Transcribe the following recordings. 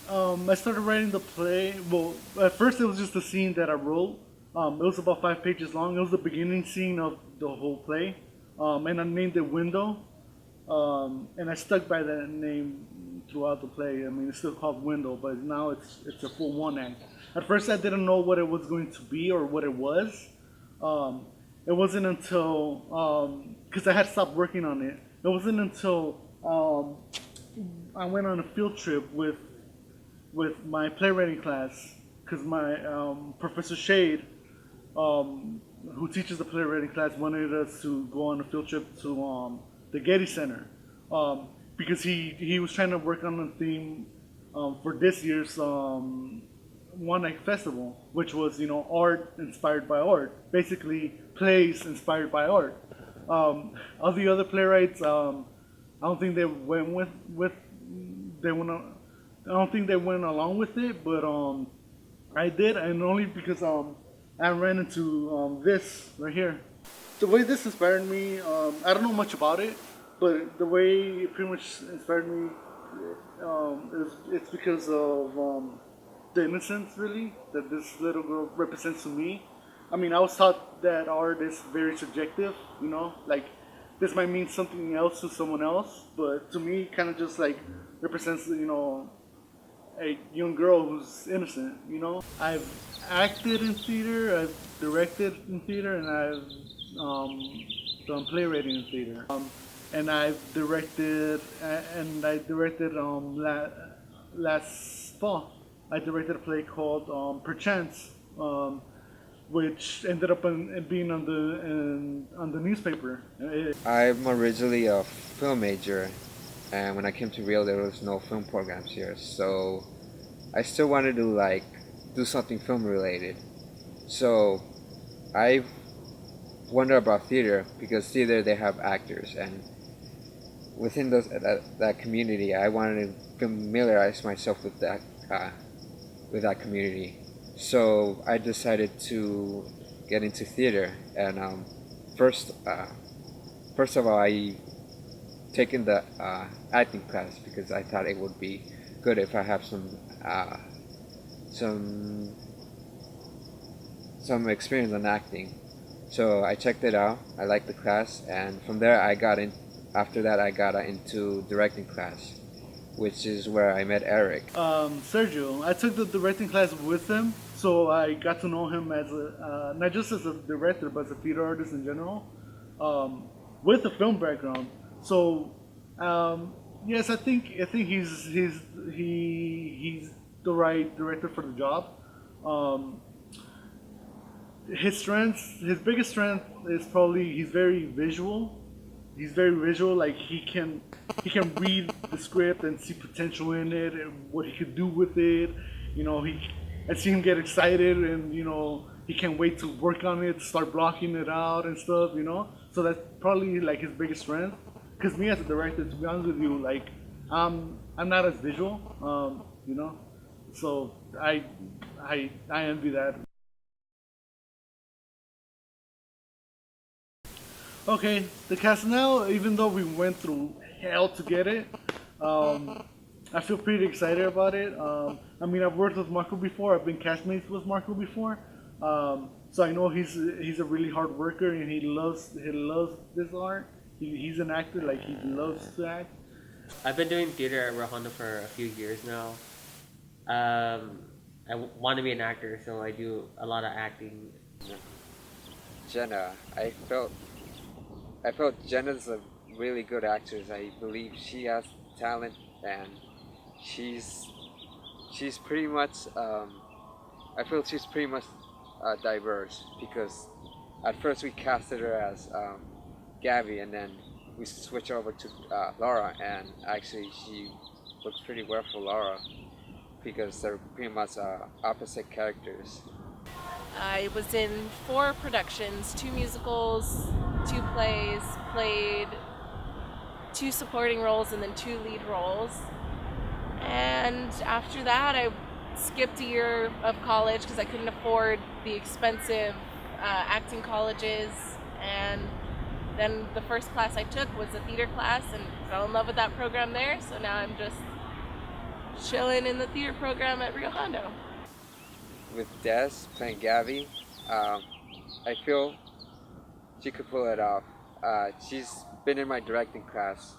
I started writing the play. Well, at first it was just a scene that I wrote. It was about 5 pages long. It was the beginning scene of the whole play, and I named it Window. And I stuck by that name throughout the play. I mean, it's still called Window, but now it's a full one act. At first, I didn't know what it was going to be or what it was. Um, it wasn't until because I had stopped working on it. It wasn't until I went on a field trip with my playwriting class because my Professor Shade, who teaches the playwriting class, wanted us to go on a field trip to the Getty Center because he was trying to work on a theme for this year's One Night Festival, which was art inspired by art, basically plays inspired by art. All the other playwrights, I don't think they went with they went. I don't think they went along with it, but I did, and only because I ran into this right here. The way this inspired me, I don't know much about it, but the way it pretty much inspired me it's because of the innocence, really, that this little girl represents to me. I mean, I was taught that art is very subjective, like this might mean something else to someone else, but to me, kind of just like represents, a young girl who's innocent. I've acted in theater, I've directed in theater, and I've done playwriting in theater. And I directed last fall. I directed a play called Perchance, which ended up being on the newspaper. I'm originally a film major, and when I came to Rio, there was no film programs here, so I still wanted to do something film related. So I wonder about theater because theater they have actors, and within that community, I wanted to familiarize myself with that community. So I decided to get into theater, and first of all, I taken the acting class because I thought it would be good if I have some some experience in acting. So I checked it out. I liked the class, and from there I got in. After that, I got into directing class, which is where I met Eric. Sergio, I took the directing class with him, so I got to know him as not just as a director, but as a theater artist in general, with a film background. So, yes, I think he's the right director for the job. Um, his biggest strength is probably he's very visual. Like he can read the script and see potential in it and what he could do with it. I see him get excited, and he can't wait to work on it, start blocking it out and stuff. So that's probably like his biggest strength. Because me as a director, to be honest with you, like I'm not as visual. So I envy that. Okay, the cast now, even though we went through hell to get it, um, I feel pretty excited about it. I mean, I've worked with Marco before. I've been castmates with Marco before, so I know he's a really hard worker and he loves this art. He's an actor, like he loves to act. I've been doing theater at Rohondo for a few years now. I want to be an actor, so I do a lot of acting. Jenna, I felt Jenna's a really good actress. I believe she has talent, and she's pretty much. I feel she's pretty much diverse because at first we casted her as Gabby, and then we switched over to Laura, and actually she looks pretty well for Laura because they're pretty much opposite characters. I was in 4 productions, 2 musicals, 2 plays, played 2 supporting roles and then 2 lead roles. And after that, I skipped a year of college because I couldn't afford the expensive acting colleges. And then the first class I took was a theater class and fell in love with that program there. So now I'm just chilling in the theater program at Rio Hondo. With Des playing Gabby, I feel she could pull it off. She's been in my directing class,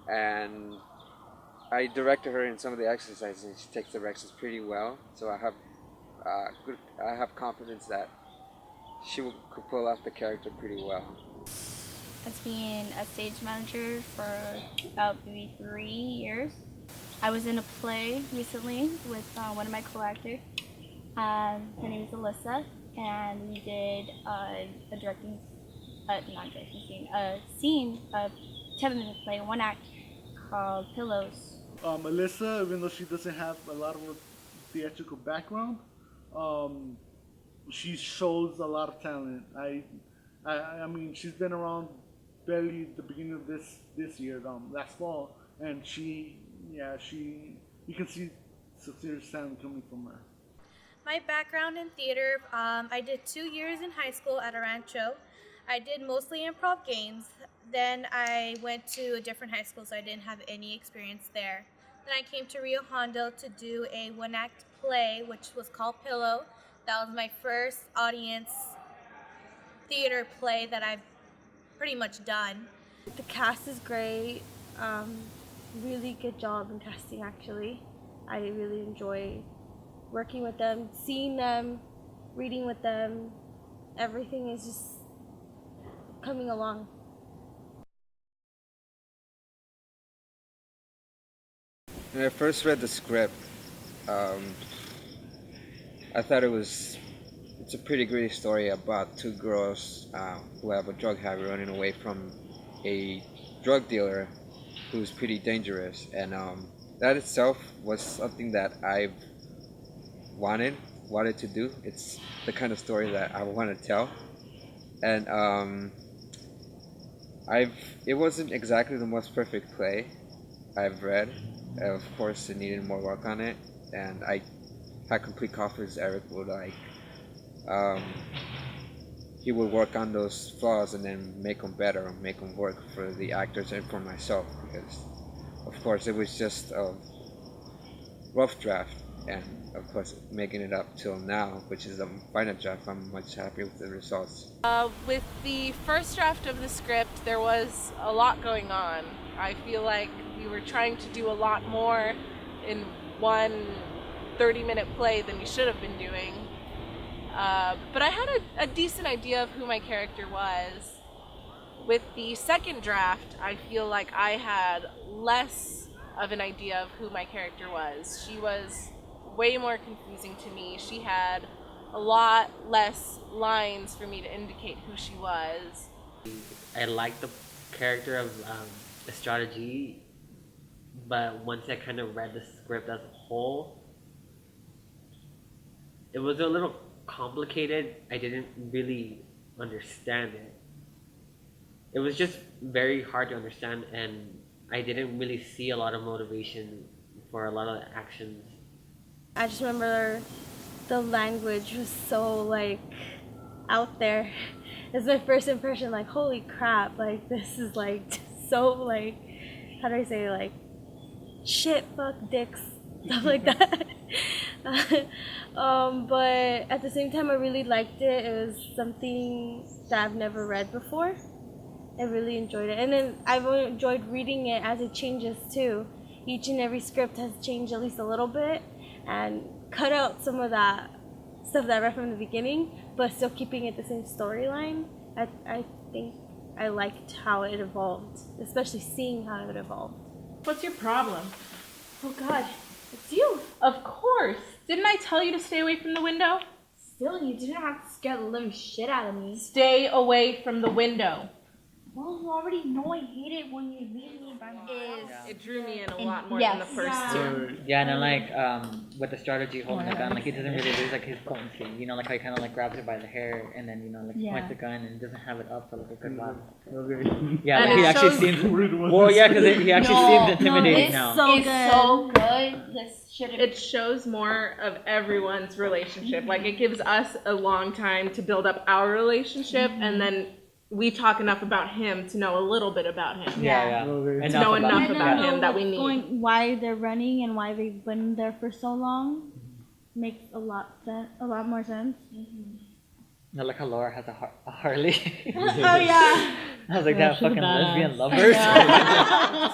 and I directed her in some of the exercises, and she takes the directions pretty well. So I have confidence that could pull off the character pretty well. As being a stage manager for about maybe 3 years. I was in a play recently with one of my co-actors. Her name is Alyssa, and we did a scene, a 10-minute play, one act called Pillows. Alyssa, even though she doesn't have a lot of a theatrical background, she shows a lot of talent. I mean, she's been around barely at the beginning of this year, last fall, and you can see some serious talent coming from her. My background in theater, I did 2 years in high school at a rancho. I did mostly improv games. Then I went to a different high school, so I didn't have any experience there. Then I came to Rio Hondo to do a one-act play, which was called Pillow. That was my first audience theater play that I've pretty much done. The cast is great. Really good job in casting, actually. I really enjoy working with them, seeing them, reading with them. Everything is just coming along. When I first read the script, I thought it's a pretty gritty story about two girls who have a drug habit running away from a drug dealer who's pretty dangerous, and that itself was something that I've wanted to do. It's the kind of story that I want to tell, and it wasn't exactly the most perfect play I've read. Of course, it needed more work on it, and I had complete confidence Erik would he would work on those flaws and then make them better, make them work for the actors and for myself, because of course it was just a rough draft, and of course making it up till now, which is the final draft, I'm much happier with the results. With the first draft of the script, there was a lot going on. I feel like we were trying to do a lot more in one 30-minute play than we should have been doing. But I had a decent idea of who my character was. With the second draft, I feel like I had less of an idea of who my character was. She was way more confusing to me. She had a lot less lines for me to indicate who she was. I like the character of the strategy, but once I kind of read the script as a whole, it was a little complicated. I didn't really understand it. It was just very hard to understand, and I didn't really see a lot of motivation for a lot of the actions. I just remember the language was so like out there. It's my first impression, like holy crap, like this is like so like, how do I say, like shit, fuck, dicks, stuff like that. But at the same time I really liked it. It was something that I've never read before. I really enjoyed it, and then I've enjoyed reading it as it changes too. Each and every script has changed at least a little bit and cut out some of that stuff that I read from the beginning, but still keeping it the same storyline. I think I liked how it evolved, especially seeing how it evolved. What's your problem? Oh God, it's you. Of course. Didn't I tell you to stay away from the window? Still, you didn't have to scare the living shit out of me. Stay away from the window. Well, you already know I hate it when you leave me by myself. It drew me in a lot more yes. than the first two. Yeah, and then like with the strategy holding the gun, like he doesn't really lose like his potency. You know, like how he kind of like grabs her by the hair and then points the gun and doesn't have it up for like a good while. Okay. Yeah, And like he it actually shows- seems. Well, yeah, because he actually seems intimidating now. So good. This should have. It shows more of everyone's relationship. Like it gives us a long time to build up our relationship, and then we talk enough about him to know a little bit about him. Yeah. Okay. To know enough Let them about know him that we what's need. going, why they're running and why they've been there for so long makes a lot more sense. No, like how Laura has a Harley. Oh yeah. I was like, that she's the fucking best. lesbian lovers.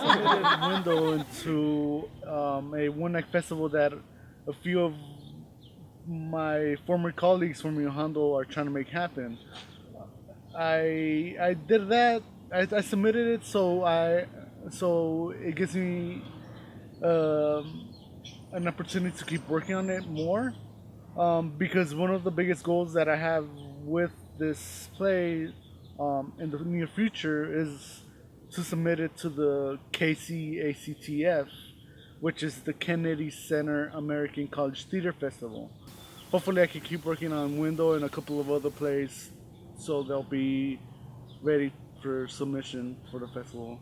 Submitted window into a one night festival that a few of my former colleagues from Yohando are trying to make happen. I did that. I submitted it, so it gives me an opportunity to keep working on it more. Because one of the biggest goals that I have with this play in the near future is to submit it to the KCACTF, which is the Kennedy Center American College Theater Festival. Hopefully I can keep working on Window and a couple of other plays so they'll be ready for submission for the festival.